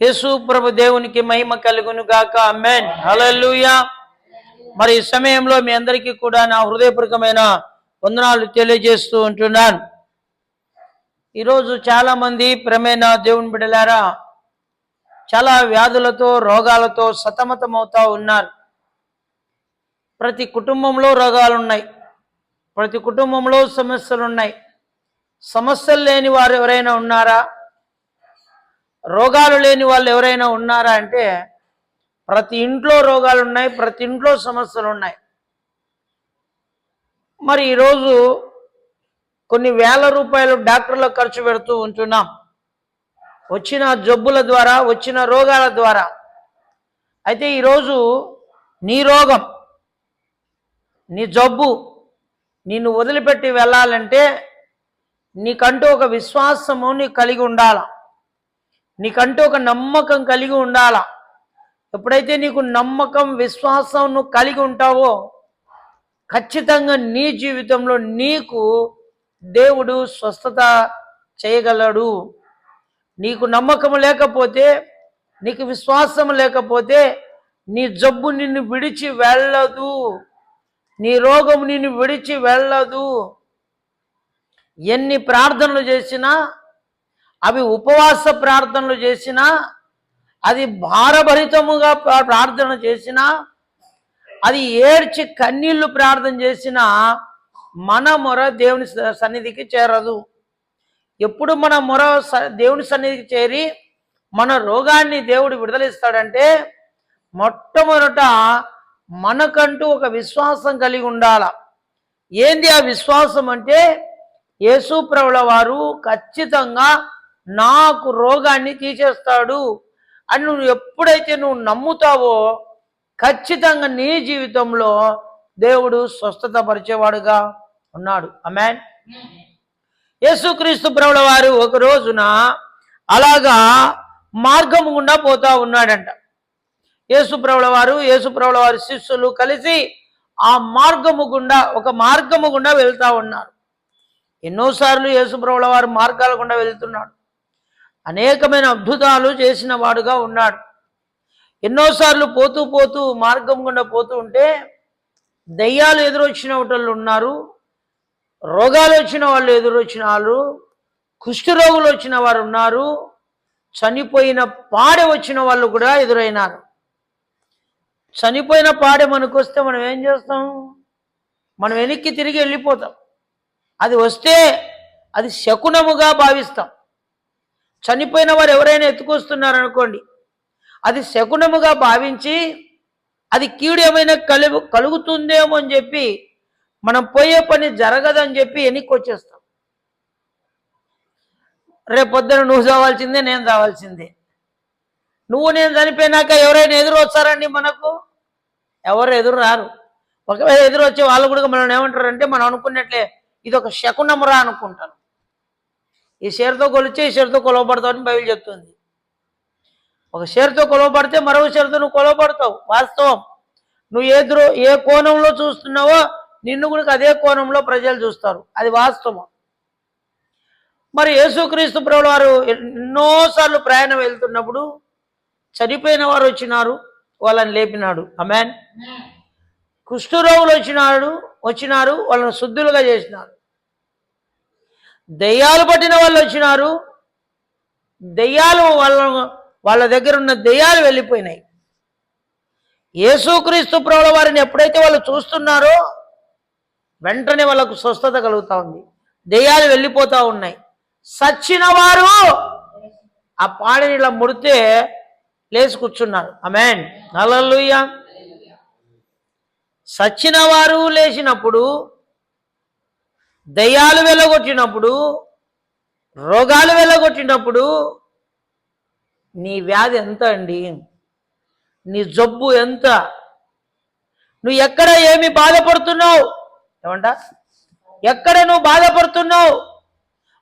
యేసు ప్రభు దేవునికి మహిమ కలుగును గాక. ఆమేన్. హల్లెలూయా. మరి ఈ సమయంలో మీ అందరికీ కూడా నా హృదయపూర్వకమైన వందనాలు తెలియజేస్తూ ఉంటున్నాను. ఈరోజు చాలా మంది ప్రేమైన దేవుని బిడ్డలారా చాలా వ్యాధులతో రోగాలతో సతమతమవుతా ఉన్నారు. ప్రతి కుటుంబంలో రోగాలు ఉన్నాయి, ప్రతి కుటుంబంలో సమస్యలు ఉన్నాయి. సమస్యలు లేని వారు ఎవరైనా ఉన్నారా? రోగాలు లేని వాళ్ళు ఎవరైనా ఉన్నారా అంటే ప్రతి ఇంట్లో రోగాలు ఉన్నాయి, ప్రతి ఇంట్లో సమస్యలు ఉన్నాయి. మరి ఈరోజు కొన్ని వేల రూపాయలు డాక్టర్లకు ఖర్చు పెడుతూ ఉంటున్నాం, వచ్చిన జబ్బుల ద్వారా, వచ్చిన రోగాల ద్వారా. అయితే ఈరోజు నీ రోగం, నీ జబ్బు నిన్ను వదిలిపెట్టి వెళ్ళాలంటే నీకంటూ ఒక విశ్వాసము నీకు కలిగి ఉండాల, నీకంటూ ఒక నమ్మకం కలిగి ఉండాల. ఎప్పుడైతే నీకు నమ్మకం, విశ్వాసం నువ్వు కలిగి ఉంటావో ఖచ్చితంగా నీ జీవితంలో నీకు దేవుడు స్వస్థత చేయగలడు. నీకు నమ్మకం లేకపోతే, నీకు విశ్వాసం లేకపోతే నీ జబ్బు నిన్ను విడిచి వెళ్ళదు, నీ రోగం నిన్ను విడిచి వెళ్ళదు. ఎన్ని ప్రార్థనలు చేసినా, అవి ఉపవాస ప్రార్థనలు చేసినా, అది భారభరితముగా ప్రార్థన చేసినా, అది ఏడ్చి కన్నీళ్లు ప్రార్థన చేసినా మన మొర దేవుని సన్నిధికి చేరదు. ఎప్పుడు మన మొర దేవుని సన్నిధికి చేరి మన రోగాన్ని దేవుడు విడుదలిస్తాడంటే మొట్టమొదట మనకంటూ ఒక విశ్వాసం కలిగి ఉండాల. ఏంది ఆ విశ్వాసం అంటే, యేసు ప్రభుల వారు ఖచ్చితంగా నాకు రోగాన్ని తీసేస్తాడు అని నువ్వు ఎప్పుడైతే నువ్వు నమ్ముతావో ఖచ్చితంగా నీ జీవితంలో దేవుడు స్వస్థత పరిచేవాడుగా ఉన్నాడు. ఆమేన్. యేసుక్రీస్తు ప్రభుల వారు ఒక రోజున అలాగా మార్గము గుండా పోతా ఉన్నాడంట. యేసు ప్రభుల వారి శిష్యులు కలిసి ఆ మార్గము గుండా, ఒక మార్గము గుండా వెళ్తా ఉన్నారు. ఎన్నోసార్లు యేసు ప్రభుల వారు మార్గాల గుండా వెళ్తున్నాడు, అనేకమైన అద్భుతాలు చేసిన వాడుగా ఉన్నాడు. ఎన్నోసార్లు పోతూ పోతూ మార్గం గుండా పోతూ ఉంటే దయ్యాలు ఎదురొచ్చిన వాళ్ళు ఉన్నారు, రోగాలు వచ్చిన వాళ్ళు ఎదురొచ్చిన వాళ్ళు, కుష్ఠరోగులు వచ్చిన వారు ఉన్నారు, చనిపోయిన పాడె వచ్చిన వాళ్ళు కూడా ఎదురైనారు. చనిపోయిన పాడె మనకు వస్తే మనం ఏం చేస్తాం? మనం వెనక్కి తిరిగి వెళ్ళిపోతాం. అది వస్తే అది శకునముగా భావిస్తాం. చనిపోయిన వారు ఎవరైనా ఎత్తుకొస్తున్నారనుకోండి, అది శకునముగా భావించి అది కీడు ఏమైనా కలుగుతుందేమో అని చెప్పి మనం పోయే పని జరగదని చెప్పి వెనక్కి వచ్చేస్తాం. రేపొద్దున నువ్వు చావాల్సిందే, నేను చావాల్సిందే. నువ్వు నేను చనిపోయినాక ఎవరైనా ఎదురు వస్తారండి? మనకు ఎవరు ఎదురు రారు. ఒకవేళ ఎదురు వచ్చే వాళ్ళు కూడా మనం ఏమంటారంటే, మనం అనుకున్నట్లే ఇది ఒక శకునమురా అనుకుంటాను. ఈ షేరుతో కొలిచే ఈ షేరుతో కొలవబడతావు బైబిల్ చెప్తుంది. ఒక షేరుతో కొలవబడితే మరో షేరుతో నువ్వు కొలవబడతావు. వాస్తవం. నువ్వు ఏ కోణంలో చూస్తున్నావో నిన్ను కూడా అదే కోణంలో ప్రజలు చూస్తారు. అది వాస్తవం. మరి యేసుక్రీస్తు ప్రభువు వారు ఎన్నోసార్లు ప్రయాణం వెళ్తున్నప్పుడు చనిపోయిన వారు వచ్చినారు, వాళ్ళని లేపినాడు. ఆమేన్. కుష్ఠరోగులు వచ్చినారు, వాళ్ళని శుద్ధులుగా చేసినారు. దెయ్యాలు పట్టిన వాళ్ళు వచ్చినారు, దెయ్యాలు వాళ్ళ దగ్గర ఉన్న దెయ్యాలు వెళ్ళిపోయినాయి. యేసుక్రీస్తు ప్రభుల వారిని ఎప్పుడైతే వాళ్ళు చూస్తున్నారో వెంటనే వాళ్ళకు స్వస్థత కలుగుతూ ఉంది, దెయ్యాలు వెళ్ళిపోతూ ఉన్నాయి. సచ్చిన వారు ఆ పాడిని ఇలా ముడితే లేచి కూర్చున్నారు. ఆమేన్. హల్లెలూయా. సచ్చిన వారు లేచినప్పుడు, దయ్యాలు వెళ్ళగొట్టినప్పుడు, రోగాలు వెళ్ళగొట్టినప్పుడు నీ వ్యాధి ఎంత అండి? నీ జబ్బు ఎంత? నువ్వు ఎక్కడ ఏమి బాధపడుతున్నావు? ఏమంట? ఎక్కడ నువ్వు బాధపడుతున్నావు?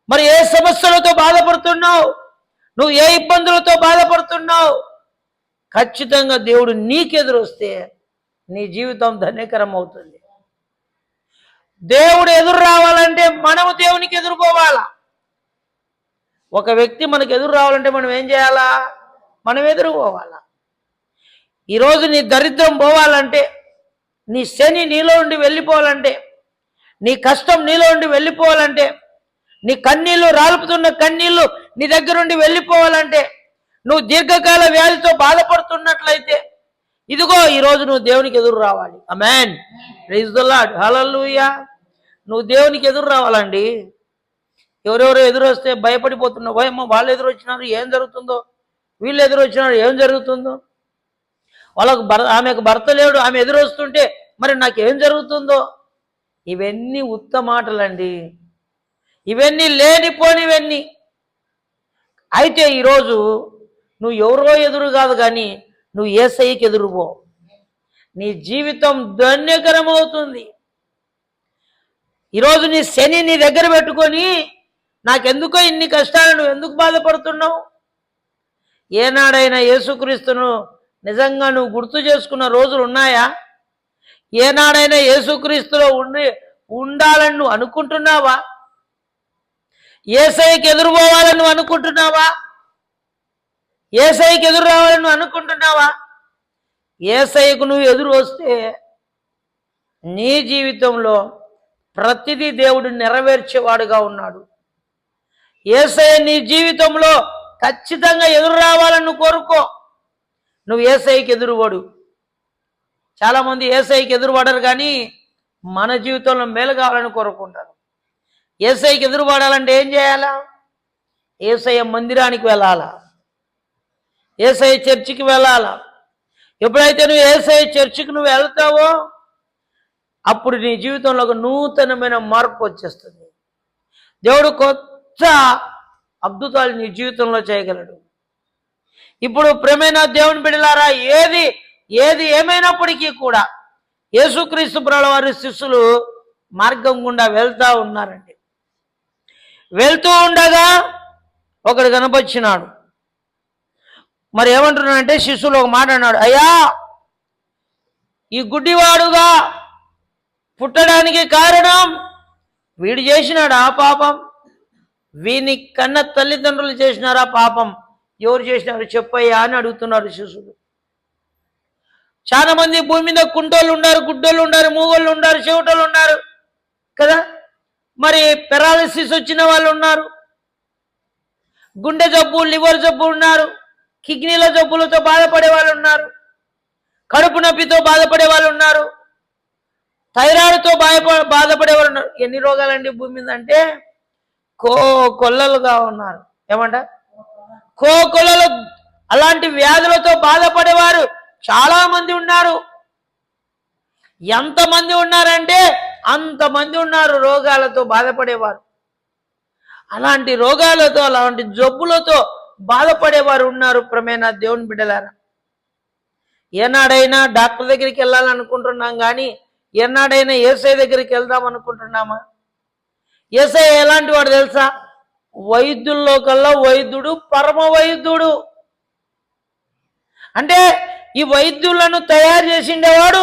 మరి ఏ సమస్యలతో బాధపడుతున్నావు? నువ్వు ఏ ఇబ్బందులతో బాధపడుతున్నావు? ఖచ్చితంగా దేవుడు నీకెదురు వస్తే నీ జీవితం ధన్యకరం అవుతుంది. దేవుడు ఎదురు రావాలంటే మనము దేవునికి ఎదుర్కోవాలా. ఒక వ్యక్తి మనకు ఎదురు రావాలంటే మనం ఏం చేయాలా? మనం ఎదురు పోవాలా. ఈరోజు నీ దరిద్రం పోవాలంటే, నీ శని నీలో ఉండి వెళ్ళిపోవాలంటే, నీ కష్టం నీలో ఉండి వెళ్ళిపోవాలంటే, నీ కన్నీళ్లు రాలుపుతున్న కన్నీళ్లు నీ దగ్గరుండి వెళ్ళిపోవాలంటే, నువ్వు దీర్ఘకాల వ్యాధితో బాధపడుతున్నట్లయితే ఇదిగో ఈరోజు నువ్వు దేవునికి ఎదురు రావాలి. Amen. Praise the lord. Hallelujah. నువ్వు దేవునికి ఎదురు రావాలండి. ఎవరెవరో ఎదురు వస్తే భయపడిపోతున్నావు. భయమ్మో వాళ్ళు ఎదురు వచ్చినారు ఏం జరుగుతుందో, వీళ్ళు ఎదురు వచ్చినారు ఏం జరుగుతుందో, ఆమెకు భర్త లేడు ఆమె ఎదురు వస్తుంటే మరి నాకేం జరుగుతుందో. ఇవన్నీ ఉత్త మాటలండి, ఇవన్నీ లేనిపోనివన్నీ. అయితే ఈరోజు నువ్వు ఎవరో ఎదురు కాదు కానీ నువ్వు యేసయ్యకి ఎదురుపో, నీ జీవితం ధన్యకరమవుతుంది. ఈరోజు నీ శని నీ దగ్గర పెట్టుకొని నాకెందుకో ఇన్ని కష్టాలు, నువ్వు ఎందుకు బాధపడుతున్నావు? ఏనాడైనా యేసుక్రీస్తును నిజంగా నువ్వు గుర్తు చేసుకున్న రోజులు ఉన్నాయా? ఏనాడైనా యేసుక్రీస్తులో ఉండాలని నువ్వు అనుకుంటున్నావా? యేసయ్యకి ఎదురుపోవాలని నువ్వు అనుకుంటున్నావా? యేసయ్యకి ఎదురు రావాలని నువ్వు అనుకుంటున్నావా? యేసయ్యకు నువ్వు ఎదురు వస్తే నీ జీవితంలో ప్రతిదీ దేవుడు నెరవేర్చేవాడుగా ఉన్నాడు. యేసయ్య నీ జీవితంలో ఖచ్చితంగా ఎదురు రావాలని నువ్వు కోరుకో. నువ్వు యేసయ్యకి ఎదురుపడు. చాలామంది యేసయ్యకి ఎదురుపడరు కానీ మన జీవితంలో మేలు కావాలని కోరుకుంటారు. యేసయ్యకి ఎదురుపడాలంటే ఏం చేయాలా? యేసయ్య మందిరానికి వెళ్ళాలా, యేసయ్య చర్చికి వెళ్ళాలా. ఎప్పుడైతే నువ్వు యేసయ్య చర్చికి నువ్వు వెళ్తావో అప్పుడు నీ జీవితంలో ఒక నూతనమైన మార్పు వచ్చేస్తుంది. దేవుడు కొత్త అద్భుతాలు నీ జీవితంలో చేయగలడు. ఇప్పుడు ప్రేమైన దేవుని బిడ్డలారా, ఏది ఏమైనప్పటికీ కూడా యేసుక్రీస్తు ప్రభువు వారి శిష్యులు మార్గం గుండా వెళ్తూ ఉన్నారండి. వెళ్తూ ఉండగా ఒకడు కనపచ్చినాడు. మరి ఏమంటున్నాడంటే శిష్యులు ఒక మాట అన్నాడు, అయ్యా ఈ గుడ్డివాడుగా పుట్టడానికి కారణం వీడు చేసినాడు ఆ పాపం, వీని కన్న తల్లిదండ్రులు చేసినారా పాపం, ఎవరు చేసినారు చెప్పయ్యా అని అడుగుతున్నారు శిష్యులు. చాలా మంది భూమి మీద కుంటోళ్ళు ఉన్నారు, గుడ్డోళ్ళు ఉన్నారు, మూగోళ్ళు ఉన్నారు, చెవిటోళ్ళు ఉన్నారు కదా. మరి పెరాలసిస్ వచ్చిన వాళ్ళు ఉన్నారు, గుండె జబ్బు లివర్ జబ్బు ఉన్నారు, కిడ్నీల జబ్బులతో బాధపడే వాళ్ళు ఉన్నారు, కడుపు నొప్పితో బాధపడే వాళ్ళు ఉన్నారు, థైరాయిడ్తో బాధపడే వాళ్ళు ఉన్నారు. ఎన్ని రోగాలండి భూమి మీద అంటే కొల్లలుగా ఉన్నారు. ఏమంట కొల్లలు. అలాంటి వ్యాధులతో బాధపడేవారు చాలా మంది ఉన్నారు. ఎంతమంది ఉన్నారంటే అంతమంది ఉన్నారు రోగాలతో బాధపడేవారు. అలాంటి రోగాలతో అలాంటి జబ్బులతో బాధపడేవారు ఉన్నారు. ప్రేమైన దేవుని బిడ్డలారా, ఏనాడైనా డాక్టర్ దగ్గరికి వెళ్ళాలనుకుంటున్నాం కానీ ఏనాడైనా యేసయ్య దగ్గరికి వెళ్దాం అనుకుంటున్నామా? యేసయ్య ఎలాంటి వాడు తెలుసా? వైద్యుల్లో కల్లా వైద్యుడు, పరమ వైద్యుడు. అంటే ఈ వైద్యులను తయారు చేసిండేవాడు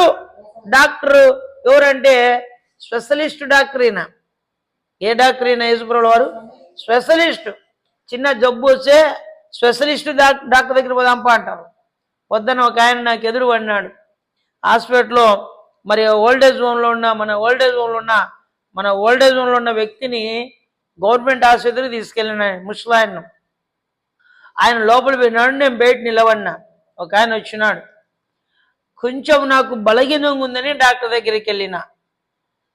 డాక్టర్. ఎవరంటే స్పెషలిస్ట్ డాక్టర్. ఈయన ఏ డాక్టర్? ఈయన యేసుప్రభుల వారు స్పెషలిస్ట్. చిన్న జబ్బు వస్తే స్పెషలిస్ట్ డాక్టర్ దగ్గర పోదాంపా అంటారు. వద్దన ఒక ఆయన నాకు ఎదురు పడినాడు హాస్పిటల్లో. మరి ఓల్డేజ్ హోమ్లో ఉన్న వ్యక్తిని గవర్నమెంట్ ఆసుపత్రికి తీసుకెళ్ళిన ముసలాయన్ను. ఆయన లోపల పోయినాడు, నేను బయట నిలబడినా. ఒక ఆయన వచ్చినాడు, కొంచెం నాకు బలహీనంగా ఉందని డాక్టర్ దగ్గరికి వెళ్ళిన.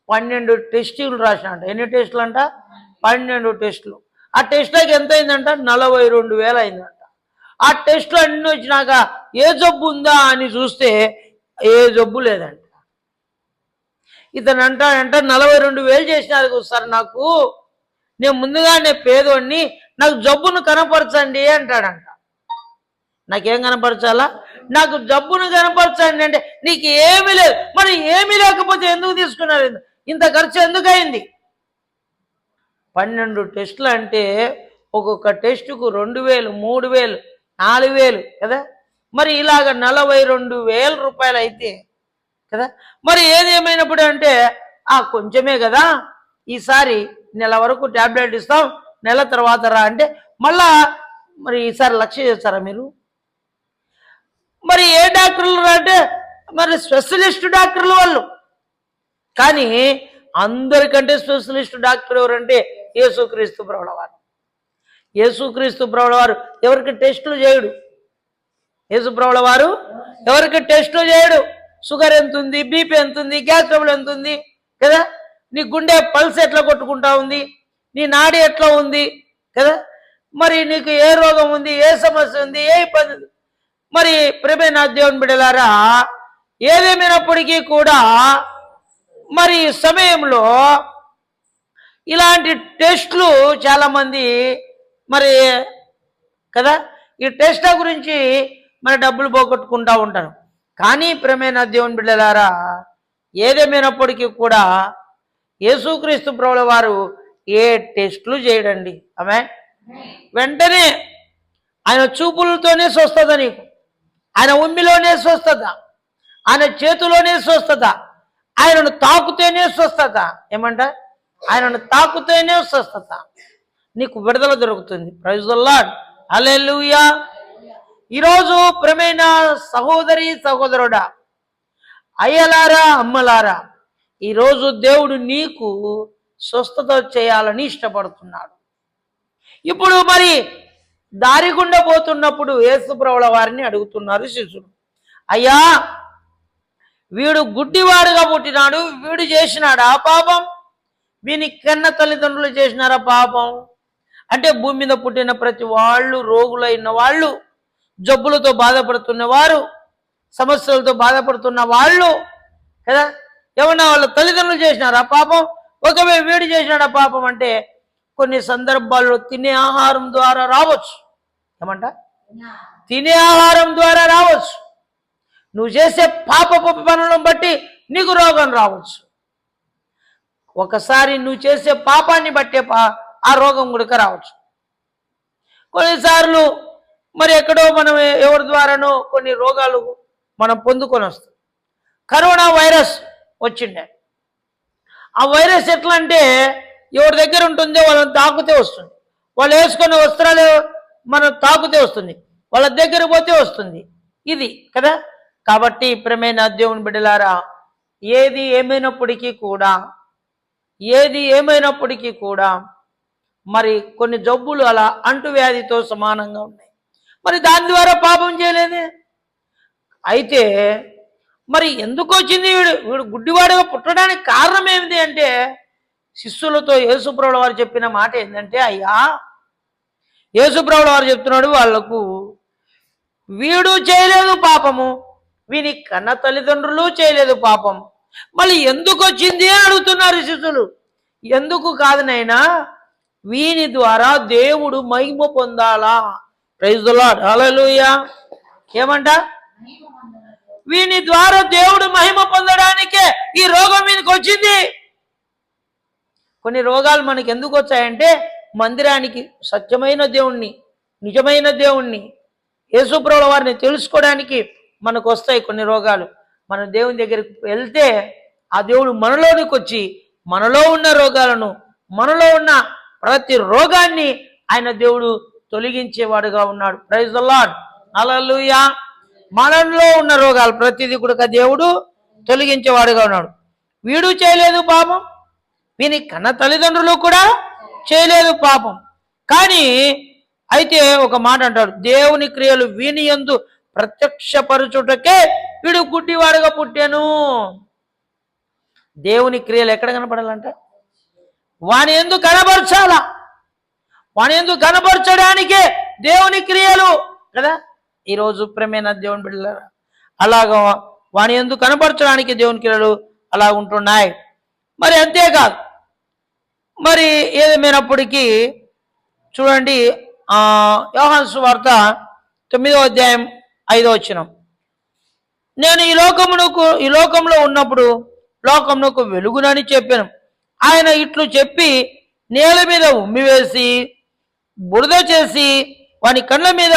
12 టెస్టులు రాసినాడు. ఎన్ని టెస్టులు అంట? 12 టెస్టులు. ఆ టెస్ట్లకి ఎంత అయిందంట? 42,000 అయిందంట. ఆ టెస్టులు అన్నీ వచ్చినాక ఏ జబ్బు ఉందా అని చూస్తే ఏ జబ్బు లేదంట. ఇతను అంట 42,000 చేసినారు సార్ నాకు, నేను ముందుగానే పేదోడిని, నాకు జబ్బును కనపరచండి అంటాడంట. నాకేం కనపరచాలా? నాకు జబ్బును కనపరచండి అంటే నీకు ఏమీ లేదు. మరి ఏమీ లేకపోతే ఎందుకు తీసుకున్నారు? ఇంత ఖర్చు ఎందుకు అయింది? 12 టెస్టులు అంటే ఒక్కొక్క టెస్టుకు 2,000, 3,000, 4,000 కదా. మరి ఇలాగ 42,000 రూపాయలు అయితే కదా. మరి ఏది ఏమైనప్పుడు అంటే కొంచెమే కదా, ఈసారి నెల వరకు ట్యాబ్లెట్ ఇస్తాం, నెల తర్వాత రా అంటే మళ్ళా మరి ఈసారి 1,00,000 చేస్తారా మీరు? మరి ఏ డాక్టర్లు అంటే మరి స్పెషలిస్ట్ డాక్టర్లు వాళ్ళు. కానీ అందరికంటే స్పెషలిస్ట్ డాక్టర్ ఎవరంటే యేసుక్రీస్తు ప్రభుల వారు. యేసుక్రీస్తు ప్రభుల వారు ఎవరికి టెస్టులు చేయడు. యేసు ప్రభుల వారు ఎవరికి టెస్టులు చేయడు. షుగర్ ఎంత ఉంది, బీపీ ఎంత ఉంది, గ్యాస్ ట్రబుల్ ఎంత ఉంది కదా, నీ గుండె పల్స్ ఎట్లా కొట్టుకుంటా ఉంది, నీ నాడి ఎట్లా ఉంది కదా, మరి నీకు ఏ రోగం ఉంది, ఏ సమస్య ఉంది, ఏ ఇబ్బంది ఉంది. మరి ప్రియమైన దేవుని బిడ్డలారా, ఏదేమైనప్పటికీ కూడా మరి సమయంలో ఇలాంటి టెస్టులు చాలామంది మరి కదా, ఈ టెస్ట్ల గురించి మరి డబ్బులు పోగొట్టుకుంటూ ఉంటారు. కానీ ప్రియమైన దేవుని బిడ్డలారా, ఏదేమైనప్పటికీ కూడా యేసుక్రీస్తు ప్రభుల వారు ఏ టెస్టులు చేయడండి. ఆమె వెంటనే ఆయన చూపులతోనే స్వస్థత, నీకు ఆయన ఉమ్మిలోనే స్వస్థత, ఆయన చేతిలోనే స్వస్థత, ఆయనను తాకుతేనే స్వస్థత. ఏమంట? ఆయనను తాకుతేనే స్వస్థత, నీకు విడుదల దొరుకుతుంది. ప్రైజ్ ది లార్డ్, హల్లెలూయా. ఈరోజు ప్రియమైన సహోదరి సహోదరుడా, అయ్యలారా అమ్మలారా, ఈరోజు దేవుడు నీకు స్వస్థత చేయాలని ఇష్టపడుతున్నాడు. ఇప్పుడు మరి దారి గుండా పోతున్నప్పుడు యేసు ప్రభుల వారిని అడుగుతున్నారు శిష్యులు, అయ్యా వీడు గుడ్డివాడుగా పుట్టినాడు, వీడు చేసినాడా పాపం, వీని కన్న తల్లిదండ్రులు చేసినారా పాపం? అంటే భూమి మీద పుట్టిన ప్రతి వాళ్ళు, రోగులైన వాళ్ళు, జబ్బులతో బాధపడుతున్న వారు, సమస్యలతో బాధపడుతున్న వాళ్ళు కదా, ఏమన్నా వాళ్ళ తల్లిదండ్రులు చేసినారా పాపం? ఒకవేళ వీడు చేసినాడా పాపం అంటే కొన్ని సందర్భాల్లో తినే ఆహారం ద్వారా రావచ్చు. ఏమంట? తినే ఆహారం ద్వారా రావచ్చు. నువ్వు చేసే పాపపు పనులను బట్టి నీకు రోగం రావచ్చు. ఒకసారి నువ్వు చేసే పాపాన్ని బట్టే ఆ రోగం కూడా రావచ్చు. కొన్నిసార్లు మరి ఎక్కడో మనం ఎవరి ద్వారానో కొన్ని రోగాలు మనం పొందుకొని వస్తాం. కరోనా వైరస్ వచ్చిండే, ఆ వైరస్ ఎట్లా అంటే ఎవరి దగ్గర ఉంటుందో వాళ్ళని తాకుతే వస్తుంది, వాళ్ళు వేసుకునే వస్త్రాలు మనం తాకుతే వస్తుంది, వాళ్ళ దగ్గర పోతే వస్తుంది. ఇది కదా. కాబట్టి ప్రియమైన దేవుని బిడ్డలారా, ఏది ఏమైనప్పటికీ కూడా మరి కొన్ని జబ్బులు అలా అంటువ్యాధితో సమానంగా ఉన్నాయి. మరి దాని ద్వారా పాపం చేయలేదే. అయితే మరి ఎందుకు వచ్చింది వీడు గుడ్డివాడుగా పుట్టడానికి కారణం ఏమిటి అంటే, శిష్యులతో యేసుప్రభుల వారు చెప్పిన మాట ఏంటంటే, అయ్యా యేసుప్రభుల వారు చెప్తున్నాడు వాళ్లకు, వీడు చేయలేదు పాపము, వీని కన్న తల్లిదండ్రులు చేయలేదు పాపం, మళ్ళీ ఎందుకు వచ్చింది అని అడుగుతున్నారు శిష్యులు. ఎందుకు కాదు నైనా, వీని ద్వారా దేవుడు మహిమ పొందాలా. ప్రైజ్ ది లార్డ్, హల్లెలూయా. ఏమంట? వీని ద్వారా దేవుడు మహిమ పొందడానికే ఈ రోగం వీనికి వచ్చింది. కొన్ని రోగాలు మనకి ఎందుకు వచ్చాయంటే, మందిరానికి సత్యమైన దేవుణ్ణి, నిజమైన దేవుణ్ణి, యేసుప్రభుల వారిని తెలుసుకోవడానికి మనకు వస్తాయి కొన్ని రోగాలు. మన దేవుని దగ్గరికి వెళ్తే ఆ దేవుడు మనలోనికి వచ్చి మనలో ఉన్న రోగాలను, మనలో ఉన్న ప్రతి రోగాన్ని ఆయన దేవుడు తొలగించేవాడుగా ఉన్నాడు. ప్రైజ్ ది లార్డ్, హల్లెలూయా. మనలో ఉన్న రోగాలు ప్రతిదీ కూడా దేవుడు తొలగించేవాడుగా ఉన్నాడు. వీడు చేయలేదు పాపం, వీని కన్న తల్లిదండ్రులు కూడా చేయలేదు పాపం. కానీ అయితే ఒక మాట అంటాడు, దేవుని క్రియలు వీని యందు ప్రత్యక్షపరచుటకే వీడు గుడ్డివాడుగా పుట్టాను. దేవుని క్రియలు ఎక్కడ కనపడాలంట? వాని యందు కనపరచాలా. వాని యందు కనపరచడానికే దేవుని క్రియలు కదా. ఈరోజు ప్రేమైన దేవుని బిడ్డలారా, అలాగా వాని యందు కనపరచడానికి దేవుని క్రియలు అలా ఉంటున్నాయి. మరి అంతేకాదు, మరి ఏదేమైనప్పటికీ చూడండి, యోహాను సువార్త 9వ అధ్యాయం 5వ వచనం, నేను ఈ లోకంలో ఉన్నప్పుడు లోకమునకు వెలుగునని చెప్పాను. ఆయన ఇట్లు చెప్పి నేల మీద ఉమ్మివేసి బురద చేసి వాని కళ్ళ మీద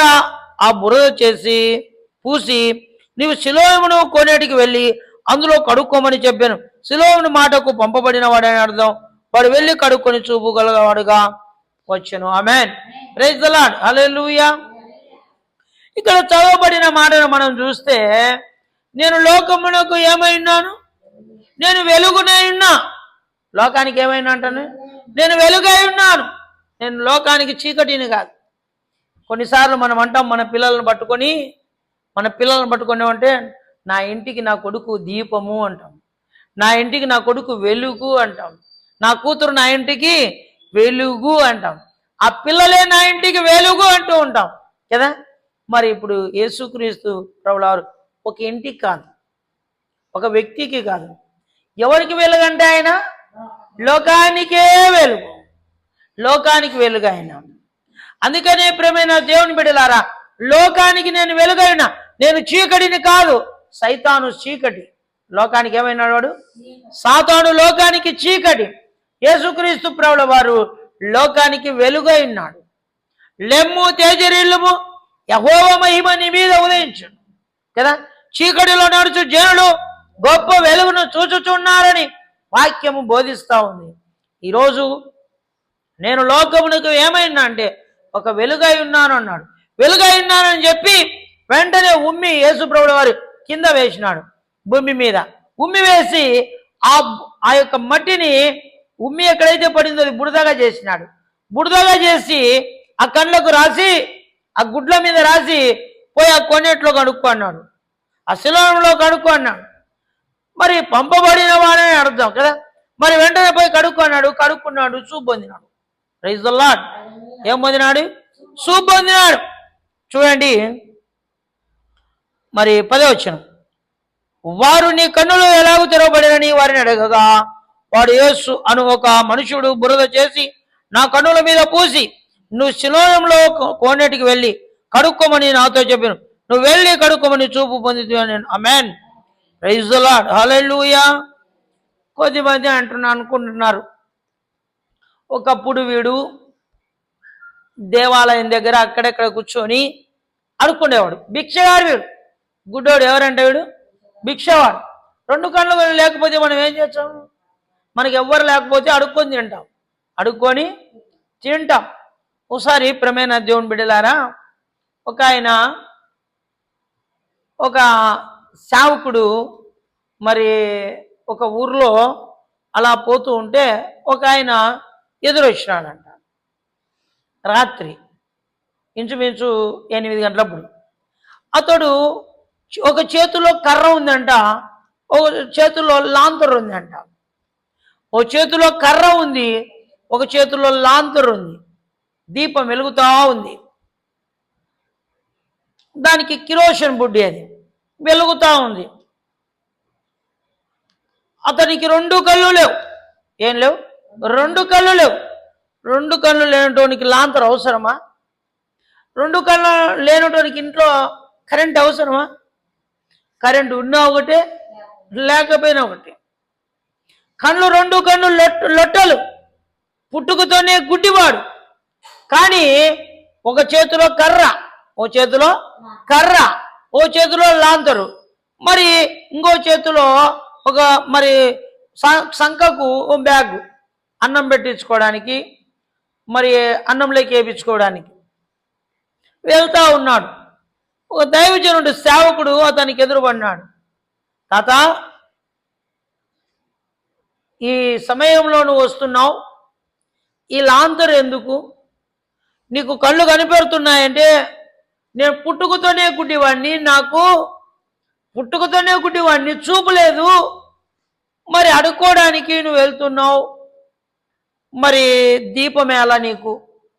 ఆ బురద చేసి పూసి, నీవు సిలోమును కోనేటికి వెళ్ళి అందులో కడుక్కోమని చెప్పాను. సిలోమును మాటకు పంపబడిన వాడని అర్థం. వాడు వెళ్ళి కడుక్కొని చూపుగలవాడుగా వచ్చాను. ఆమేన్, ప్రైజ్ ది లార్డ్, హల్లెలూయా. ఇక్కడ చదవబడిన మాటను మనం చూస్తే, నేను లోకమునకు ఏమై ఉన్నాను? నేను వెలుగునై ఉన్నా. లోకానికి ఏమైనా అంటాను? నేను వెలుగై ఉన్నాను. నేను లోకానికి చీకటిని కాదు. కొన్నిసార్లు మనం అంటాం మన పిల్లలను పట్టుకొని అంటే, నా ఇంటికి నా కొడుకు దీపము అంటాం, నా ఇంటికి నా కొడుకు వెలుగు అంటాం, నా కూతురు నా ఇంటికి వెలుగు అంటాం, ఆ పిల్లలే నా ఇంటికి వెలుగు అంటూ ఉంటాం కదా. మరి ఇప్పుడు యేసుక్రీస్తు ప్రభువారు ఒక ఇంటికి కాదు, ఒక వ్యక్తికి కాదు, ఎవరికి వెలుగంటే ఆయన లోకానికే వెలుగు, లోకానికి వెలుగు ఆయన. అందుకనే ప్రియమైన దేవుని బిడ్డలారా, లోకానికి నేను వెలుగైనా, నేను చీకటిని కాదు. సైతాను చీకటి, లోకానికి ఏమైనాడు వాడు? సాతాను లోకానికి చీకటి. యేసుక్రీస్తు ప్రభుల వారు లోకానికి వెలుగై ఉన్నాడు. లెమ్ము తేజరిల్లుము, యెహోవా మహిమ నీ మీద ఉదయించు కదా. చీకటిలో నడుచు జనులు గొప్ప వెలుగును చూచుచున్నారని వాక్యము బోధిస్తూ ఉంది. ఈరోజు నేను లోకమునకు ఏమైనా అంటే ఒక వెలుగై ఉన్నాను అన్నాడు. వెలుగై ఉన్నానని చెప్పి వెంటనే ఉమ్మి యేసు ప్రభుల వారు కింద వేసినాడు, భూమి మీద ఉమ్మి వేసి ఆ యొక్క మట్టిని ఉమ్మి ఎక్కడైతే పడిందో అది బురదగా చేసినాడు. బురదగా చేసి ఆ కళ్ళకు రాసి, ఆ గుడ్ల మీద రాసి, పోయి ఆ కొన్నిట్లో కడుక్కో అన్నాడు, ఆ శిలోంలో కడుక్కో అన్నాడు. మరి పంపబడిన వాడని అర్థం కదా. మరి వెంటనే పోయి కడుక్కున్నాడు, చూపు పొందినాడు. Praise the lord. ఏం పొందినాడు? చూపు పొందినాడు. చూడండి మరి 10వ వచనం, వారు నీ కన్నులు ఎలాగూ తెరవబడినని వారిని అడగగా, వాడు యేసు అను ఒక మనుషుడు బురద చేసి నా కన్నుల మీద పూసి, నువ్వు శిలోయంలో కోనేటికి వెళ్ళి కడుక్కోమని నాతో చెప్పాను, నువ్వు వెళ్ళి కడుక్కోమని చూపు పొందుతూ నేను. Amen. Praise the lord. Hallelujah. కొద్దిమంది అనుకుంటున్నారు, ఒకప్పుడు వీడు దేవాలయం దగ్గర అక్కడెక్కడ కూర్చొని అడుక్కునేవాడు, భిక్షగాడు వీడు, గుడ్డోడు. ఎవరంటే వీడు భిక్షవాడు. 2 కళ్ళు లేకపోతే మనం ఏం చేస్తాం? మనకి ఎవ్వరు లేకపోతే అడుక్కొని తింటాం. ఒకసారి ప్రమేణ దేవుని బిడ్డలారా, ఒక సేవకుడు మరి ఒక ఊర్లో అలా పోతూ ఉంటే ఒక ఆయన ఎదురొచ్చినాడంట. రాత్రి ఇంచుమించు 8 గంటలప్పుడు. అతడు ఒక చేతిలో కర్ర ఉందంట, ఒక చేతిలో లాంతరు ఉందంట. ఓ చేతిలో కర్ర ఉంది, ఒక చేతిలో లాంతరు ఉంది. దీపం వెలుగుతూ ఉంది. దానికి కిరోషన్ బుడ్డి అది వెలుగుతూ ఉంది. అతనికి 2 కళ్ళు లేవు. ఏం లేవు? 2 కళ్ళు లేవు. 2 కళ్ళు లేనటోనికి లాంతరు అవసరమా? 2 కళ్ళు లేనటోనికి ఇంట్లో కరెంట్ అవసరమా? కరెంటు ఉన్నా ఒకటే, లేకపోయినా ఒకటే. 2 కళ్ళు లొట్టలు, పుట్టుకతోనే గుడ్డివాడు. కానీ ఒక చేతిలో కర్ర, ఓ చేతిలో లాంతరు, మరి ఇంకో చేతిలో ఒక మరి సంకకు బ్యాగ్, అన్నం పెట్టించుకోవడానికి, మరి అన్నంలోకి వేయించుకోవడానికి వెళ్తా ఉన్నాడు. ఒక దైవజనుడు సేవకుడు అతనికి ఎదురుపడినాడు. తాత, ఈ సమయంలో నువ్వు వస్తున్నావు, ఈ లాంతరు ఎందుకు? నీకు కళ్ళు కనిపెడుతున్నాయంటే, నేను పుట్టుకతోనే గుడ్డివాడిని, చూపు లేదు. మరి అడుక్కోవడానికి నువ్వు వెళ్తున్నావు, మరి దీపం ఎలా నీకు?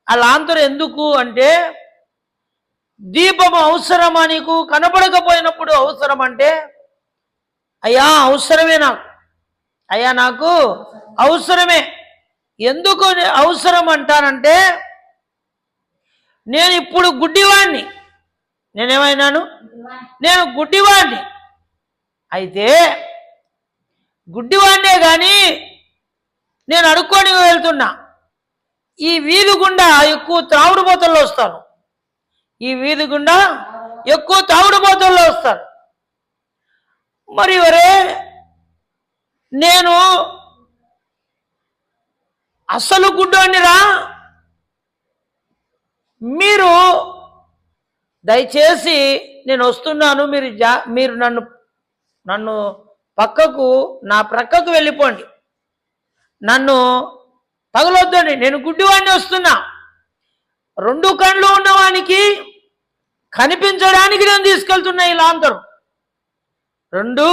ఆ లాంతరు ఎందుకు అంటే, దీపం అవసరమా నీకు? కనపడకపోయినప్పుడు అవసరం అంటే, అయ్యా అవసరమే నాకు అవసరమే. ఎందుకు అవసరం అంటానంటే, నేను ఇప్పుడు గుడ్డివాణ్ణి. నేనేమైనాను? నేను గుడ్డివాణ్ణి. అయితే గుడ్డివాణ్ణే కానీ నేను అడుక్కొని వెళ్తున్నా. ఈ వీధి గుండా ఎక్కువ తాగుడుబోతుల్లో వస్తారు. మరి వరే నేను అసలు గుడ్డోనిరా, మీరు దయచేసి నేను వస్తున్నాను, మీరు నన్ను నన్ను నా ప్రక్కకు వెళ్ళిపోండి, నన్ను తగలొద్దండి, నేను గుడ్డివాడిని వస్తున్నా. 2 కళ్ళు ఉన్నవానికి కనిపించడానికి నేను తీసుకెళ్తున్నా ఈ లాంతరు. 2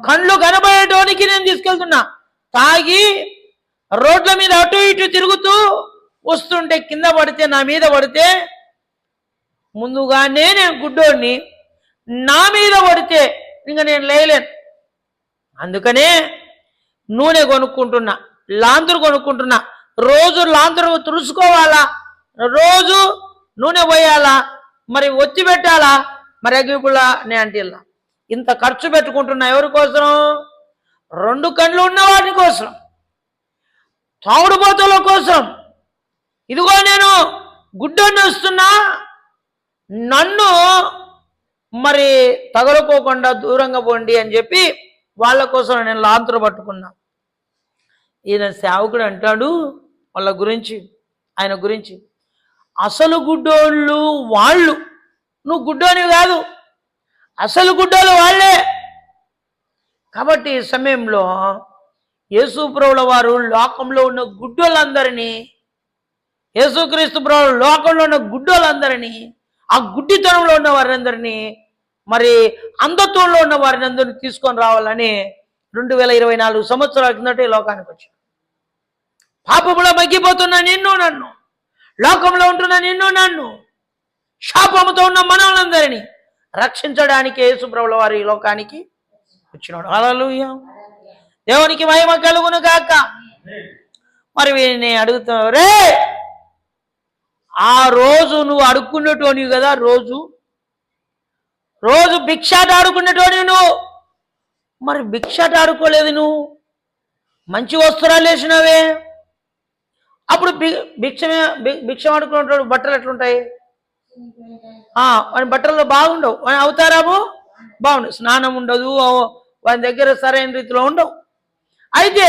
కళ్ళు కనబడేటోనికి నేను తీసుకెళ్తున్నా. తాగి రోడ్ల మీద అటు ఇటు తిరుగుతూ వస్తుంటే కింద పడితే, నా మీద పడితే, ముందుగానే నేను గుడ్డోడిని, నా మీద పడితే ఇంకా నేను లేయలేను. అందుకనే నూనె కొనుక్కుంటున్నా, లాంతరు కొనుక్కుంటున్నా. రోజు లాంతరు తుడుచుకోవాలా, రోజు నూనె పోయాలా, మరి ఒత్తి పెట్టాలా, మరి అగ్గిపుల్ల అంటిల్లా. ఇంత ఖర్చు పెట్టుకుంటున్నా ఎవరి కోసం? 2 కళ్ళు ఉన్న వాటి కోసం, తాగుడుబోతుల కోసం. ఇదిగో నేను గుడ్డోని వస్తున్నా, నన్ను మరి తగలుకోకుండా దూరంగా పోండి అని చెప్పి వాళ్ళ కోసం నేను లాంతరు పట్టుకున్నా. ఈయన సేవకుడు అంటాడు వాళ్ళ గురించి, ఆయన గురించి, అసలు గుడ్డోళ్ళు వాళ్ళు, నువ్వు గుడ్డోని కాదు, అసలు గుడ్డోళ్ళు వాళ్ళే. కాబట్టి ఈ సమయంలో యేసు ప్రభువుల వారు లోకంలో ఉన్న గుడ్డోళ్ళందరినీ, యేసుక్రీస్తు ప్రభువు లోకంలో ఉన్న గుడ్డోళ్ళందరినీ, ఆ గుడ్డితనంలో ఉన్న వారందరినీ, మరి అంధత్వంలో ఉన్న వారిని అందరినీ తీసుకొని రావాలని 2024 సంవత్సరాల కిందట ఈ లోకానికి వచ్చాడు. పాపములో మగ్గిపోతున్న నిన్ను నన్ను, లోకంలో ఉంటున్న నిన్ను నన్ను, శాపముతో ఉన్న మనలందరినీ రక్షించడానికి యేసు ప్రభువుల వారు ఈ లోకానికి వచ్చినాడు. హల్లెలూయా, దేవునికి మహిమ కలుగును గాక. మరి వీరిని అడుగుతున్నావు, రే ఆ రోజు నువ్వు అడుక్కునేటోనివి కదా, రోజు భిక్షాట ఆడుకునేటోనివి నువ్వు, మరి భిక్షాట ఆడుకోలేదు, నువ్వు మంచి వస్త్రాలు వేసినవే. అప్పుడు భిక్షం ఆడుకునేటోడు బట్టలు ఎట్లుంటాయి? వాని బట్టల్లో బాగుండవు, వాని అవతారము బాగుండవు, స్నానం ఉండదు, వాని దగ్గర సరైన రీతిలో ఉండవు. అయితే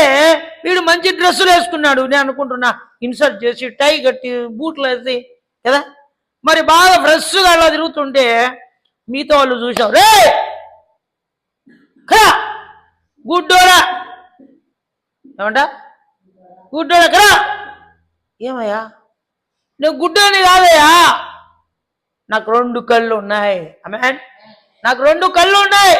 వీడు మంచి డ్రెస్సులు వేసుకున్నాడు, నేను అనుకుంటున్నా ఇన్సర్ట్ చేసి టై కట్టి బూట్లు వేసి కదా, మరి బాగా ఫ్రెష్గా అలా తిరుగుతుంటే మిగతా వాళ్ళు చూసావు, రే కరా గుడ్డోరా, ఏమంట గుడ్డోరా కరా, ఏమయ్యా నేను గుడ్డోని కాదయ్యా, నాకు 2 కళ్ళు ఉన్నాయి, ఆమేన్, నాకు 2 కళ్ళు ఉన్నాయి.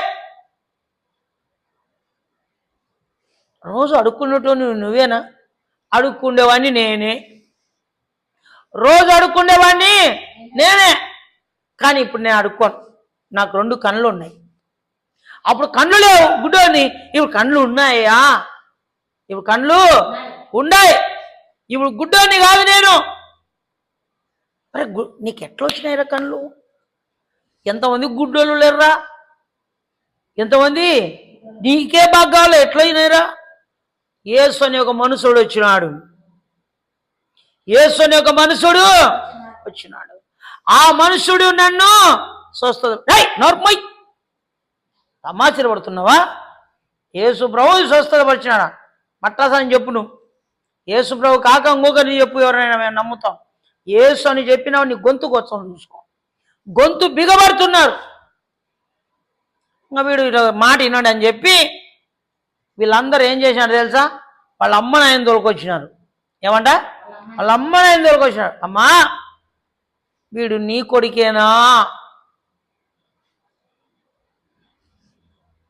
రోజు అడుక్కున్నట్టు నువ్వేనా? అడుక్కుండేవాడిని నేనే, రోజు అడుక్కుండేవాడిని నేనే, కానీ ఇప్పుడు నేను అడుక్కోను, నాకు 2 కళ్ళు ఉన్నాయి. అప్పుడు కళ్ళు లేవు గుడ్డోని, ఇప్పుడు కళ్ళు ఉన్నాయా? ఇప్పుడు కళ్ళు ఉన్నాయి, ఇప్పుడు గుడ్డోని కాదు నేను. మరి నీకు ఎట్లా వచ్చినాయిరా కళ్ళు? ఎంతమంది గుడ్డోళ్ళు లేరురా, ఎంతమంది, నీకే భాగాలు ఎట్లయినాయిరా? యేసు అనే ఒక మనుషుడు వచ్చినాడు, యేసు అనే ఒక మనుషుడు వచ్చినాడు. ఆ మనుషుడు నన్ను స్వస్థత, నోర్మై తమాచర పడుతున్నావా? యేసు ప్రభు స్వస్థతపరిచినాడా? మట్టాసని చెప్పు నువ్వు, యేసు ప్రభు కాక ఇంకొకరిని చెప్పు, ఎవరైనా మేము నమ్ముతాం. యేసు అని చెప్పినావు, నీ గొంతుకు వచ్చాను చూసుకో, గొంతు బిగబడుతున్నారు. ఇంకా వీడు మాట విన్నాడు అని చెప్పి వీళ్ళందరూ ఏం చేసినారు తెలుసా? వాళ్ళ అమ్మని ఆయన తోలుకొచ్చినారు. ఏమంట? వాళ్ళ అమ్మని ఆయన తోలుకొచ్చినారు. అమ్మా వీడు నీ కొడుకేనా?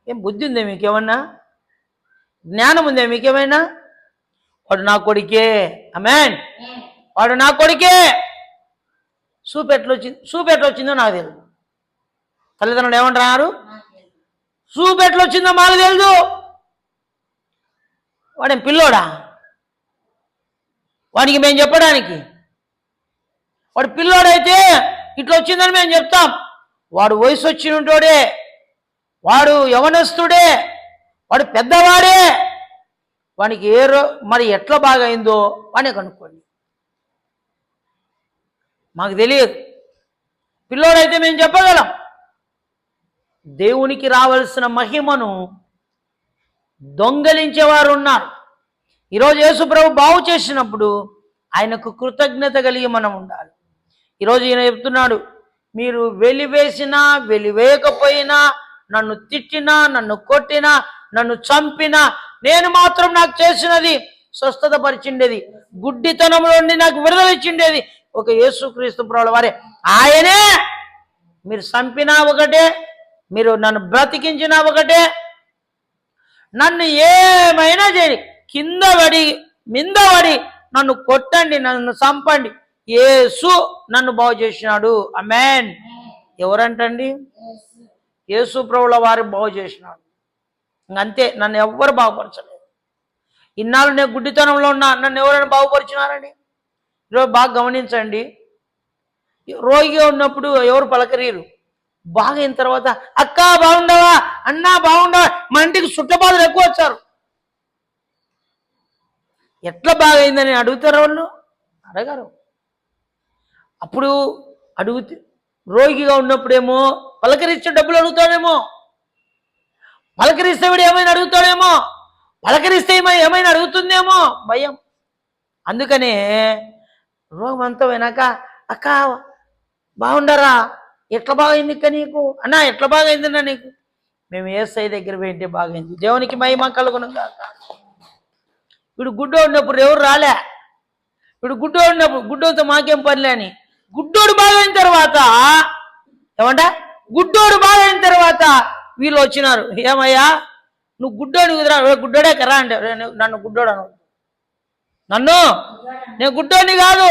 ఏం బుద్ధి ఉందే మీకేమన్నా? జ్ఞానం ఉందే మీకేమైనా? వాడు నా కొడుకే, ఆమేన్, వాడు నా కొడుకే. సూపెట్లొచ్చిందో నాకు తెలియదు, తల్లిదండ్రులు ఏమంటున్నారు? సూపెట్లొచ్చిందో మాకు తెలియదు. వాడేం పిల్లోడా? వాడికి మేము చెప్పడానికి, వాడు పిల్లోడైతే ఇట్లా వచ్చిందని మేము చెప్తాం. వాడు వయసు వచ్చినటోడే, వాడు యవనస్తుడే, వాడు పెద్దవాడే, వానికి మరి ఎట్లా బాగా అయిందో వాడిని కనుక్కోండి, మాకు తెలియదు. పిల్లోడైతే మేము చెప్పగలం. దేవునికి రావాల్సిన మహిమను దొంగలించేవారు ఉన్నారు. ఈరోజు యేసు ప్రభు బాగు చేసినప్పుడు ఆయనకు కృతజ్ఞత కలిగి మనం ఉండాలి. ఈరోజు ఈయన చెప్తున్నాడు, మీరు వెలివేసినా వెలివేయకపోయినా, నన్ను తిట్టినా, నన్ను కొట్టినా, నన్ను చంపినా, నేను మాత్రం నాకు చేసినది స్వస్థత పరిచిండేది, గుడ్డితనంలో నుండి నాకు విడుదల ఇచ్చిండేది ఒక యేసుక్రీస్తు ప్రభుల వారే. ఆయనే. మీరు చంపినా ఒకటే, మీరు నన్ను బ్రతికించినా ఒకటే, నన్ను ఏమైనా చేయని, కింద పడి మింద పడి నన్ను కొట్టండి, నన్ను చంపండి, యేసు నన్ను బాగు చేసినాడు. ఆమేన్. ఎవరంటండి? యేసు ప్రభుల వారు బాగు చేసినాడు. ఇంకంతే. నన్ను ఎవ్వరు బాగుపరచలేదు. ఇన్నాళ్ళు నేను గుడ్డితనంలో ఉన్నా, నన్ను ఎవరైనా బాగుపరిచినారండి? ఈరోజు బాగా గమనించండి. రోగిగా ఉన్నప్పుడు ఎవరు పలకరీరు. బాగైన తర్వాత అక్క బాగుండవా, అన్నా బాగుండవా, మన ఇంటికి చుట్టబాదులు ఎక్కువ వచ్చారు. ఎట్లా బాగైందని అడుగుతారు వాళ్ళు? అడగారు. అప్పుడు అడుగుతే రోగిగా ఉన్నప్పుడేమో పలకరిస్తే డబ్బులు అడుగుతాడేమో, పలకరిస్తే వీడు ఏమైనా అడుగుతాడేమో, పలకరిస్తే ఏమైనా అడుగుతుందేమో భయం. అందుకనే రోగం అంతా వెనక అక్క బాగుండరా, ఎట్లా బాగైంది ఇక్క నీకు, అన్నా ఎట్లా బాగైందన్నా నీకు, మేము యేసయ్య దగ్గర పోయింటే బాగైంది. దేవునికి మహిమ కలుగును గాక. వీడు గుడ్డో ఉన్నప్పుడు ఎవరు రాలే, వీడు గుడ్డో ఉన్నప్పుడు గుడ్డోతో మాకేం పనిలే అని, గుడ్డోడు బాగైన తర్వాత ఏమంట, గుడ్డోడు బాగైన తర్వాత వీళ్ళు వచ్చినారు. ఏమయ్యా నువ్వు గుడ్డోని కుదిరా, గుడ్డోడే కరా అంటే, నన్ను గుడ్డోడు అను, నేను గుడ్డోని కాదు,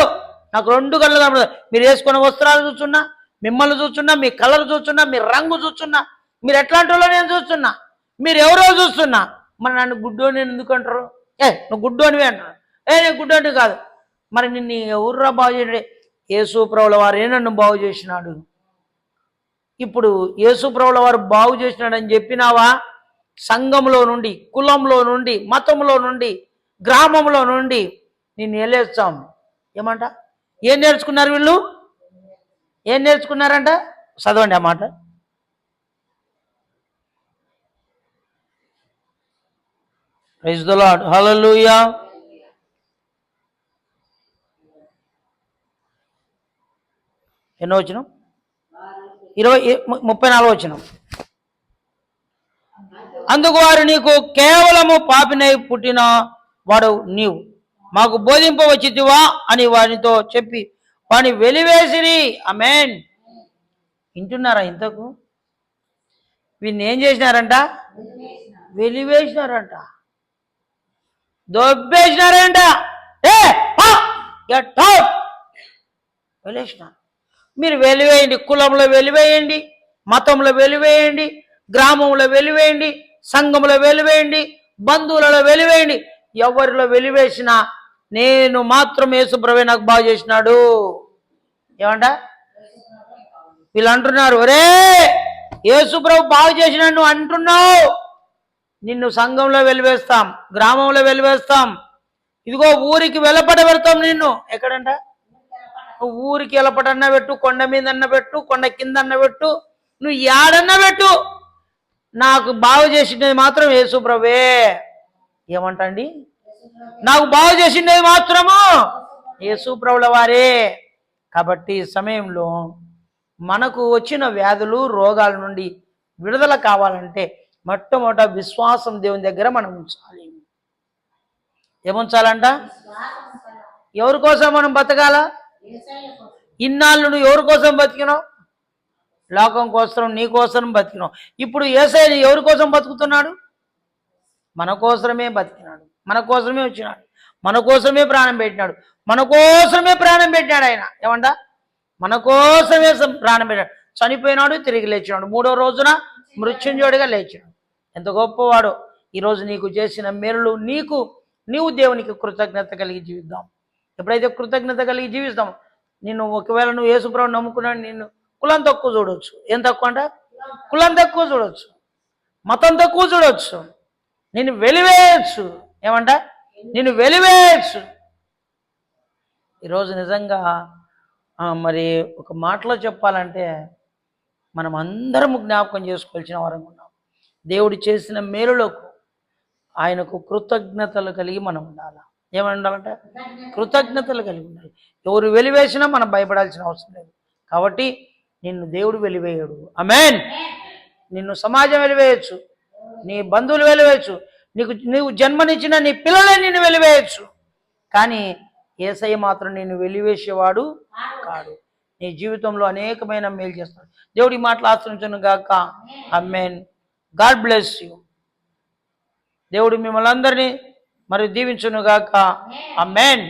నాకు రెండు కళ్ళు కనబడదు. మీరు వేసుకున్న వస్త్రాలు చూస్తున్నా, మిమ్మల్ని చూస్తున్నా, మీ కలర్ చూస్తున్నా, మీ రంగు చూస్తున్నా, మీరు ఎట్లాంటి వాళ్ళో నేను చూస్తున్నా, మీరు ఎవరో చూస్తున్నా. మరి నన్ను గుడ్డోని ఎందుకు అంటారు? నువ్వు గుడ్డోనివే అంటారు. నేను గుడ్డోని కాదు. మరి నిన్ను ఎవర్రా బాగు చేయడే? యేసు ప్రభుల వారే నన్ను బాగు చేసినాడు. ఇప్పుడు యేసు ప్రభుల వారు బాగు చేసినాడని చెప్పినావా? సంఘంలో నుండి, కులంలో నుండి, మతంలో నుండి, గ్రామంలో నుండి నిన్ను వెళ్ళేస్తాం. ఏమంట? ఏం నేర్చుకున్నారు వీళ్ళు? ఏం నేర్చుకున్నారంట? చదవండి ఆ మాట. Praise the lord. హల్లెలూయా. ఎన్నో వచనం? 34 వచనం. అందుకు వారు, నీకు కేవలము పాపినై పుట్టిన వాడు నీవు మాకు బోధింపవచ్చితివా అని వారితో చెప్పి వాడిని వెలివేసిరి. ఆమేన్. వింటున్నారా? ఇంతకు వీడిని ఏం చేసినారంట? వెలివేసినారంట, దొబ్బేసినారంట. వెలివేసినారు. మీరు వెలివేయండి, కులంలో వెలివేయండి, మతంలో వెలివేయండి, గ్రామంలో వెలివేయండి, సంఘంలో వెలివేయండి, బంధువులలో వెలివేయండి, ఎవరిలో వెలివేసినా నేను మాత్రం యేసుప్రభువే నాకు బాగు చేసినాడు. ఏమంట? వీళ్ళు అంటున్నారు, ఒరే యేసుప్రభు బాగు చేసినాడు నువ్వు అంటున్నావు, నిన్ను సంఘంలో వెలివేస్తాం, గ్రామంలో వెలివేస్తాం, ఇదిగో ఊరికి వెలపడ పెడతాం నిన్ను. ఎక్కడంట? ఊరికి వెలపడన్నా పెట్టు, కొండ మీద అన్న పెట్టు, కొండ కింద అన్న పెట్టు, నువ్వు యాడన్నా పెట్టు, నాకు బాగు చేసినది మాత్రం యేసుప్రభువే. ఏమంటండి? నాకు బాగు చేసినది మాత్రము యేసుప్రభుల వారే. కాబట్టి ఈ సమయంలో మనకు వచ్చిన వ్యాధులు, రోగాల నుండి విడుదల కావాలంటే మొట్టమొదట విశ్వాసం దేవుని దగ్గర మనం ఉంచాలి. ఏముంచాలంట? ఎవరి కోసం మనం బతకాల? ఇన్నాళ్ళు నువ్వు ఎవరి కోసం బతికినావు? లోకం కోసం, నీ కోసం బతికినావు. ఇప్పుడు యేసయ్య ఎవరి కోసం బతుకుతున్నాడు? మన కోసమే బతికినాడు, మన కోసమే వచ్చినాడు, మన కోసమే ప్రాణం పెట్టినాడు, మన కోసమే ప్రాణం పెట్టినాడు ఆయన. ఏమంట? మన కోసమే ప్రాణం పెట్టాడు. చనిపోయినాడు, తిరిగి లేచినాడు, 3వ రోజున మృత్యుంజయుడిగా లేచినాడు. ఎంత గొప్పవాడో. ఈరోజు నీకు చేసిన మేలులు నీవు దేవునికి కృతజ్ఞత కలిగి జీవిద్దాం. ఎప్పుడైతే కృతజ్ఞత కలిగి జీవిస్తాం, నిన్ను ఒకవేళ నువ్వు యేసుప్రభువుని నమ్ముకున్నాడు, నిన్ను కులం తక్కువ చూడవచ్చు. ఏం తక్కువ అంట? కులం తక్కువ చూడవచ్చు, మతం తక్కువ చూడవచ్చు, నిన్ను వెలివేయచ్చు. ఏమంట? నిన్ను వెలివేయచ్చు. ఈరోజు నిజంగా మరి ఒక మాటలో చెప్పాలంటే మనం అందరం జ్ఞాపకం చేసుకోవాల్సిన వారం ఉన్నాం. దేవుడు చేసిన మేలులకు ఆయనకు కృతజ్ఞతలు కలిగి మనం ఉండాలి. ఏమని ఉండాలంటే కృతజ్ఞతలు కలిగి ఉండాలి. ఎవరు వెలివేసినా మనం భయపడాల్సిన అవసరం లేదు. కాబట్టి నిన్ను దేవుడు వెలివేయడు. ఆమేన్. నిన్ను సమాజం వెలివేయచ్చు, నీ బంధువులు వెలివేయచ్చు, నీవు జన్మనిచ్చిన నీ పిల్లలే నిన్ను వెలివేయచ్చు. కానీ యేసయ్య మాత్రం నిన్ను వెలివేసేవాడు కాడు. నీ జీవితంలో అనేకమైన మేలు చేస్తాడు. దేవుడి మాటలు ఆశ్రయించును గాక. ఆమేన్. God bless you. దేవుడు మిమ్మల్ని అందరినీ మరి దీవించును గాక. ఆమేన్.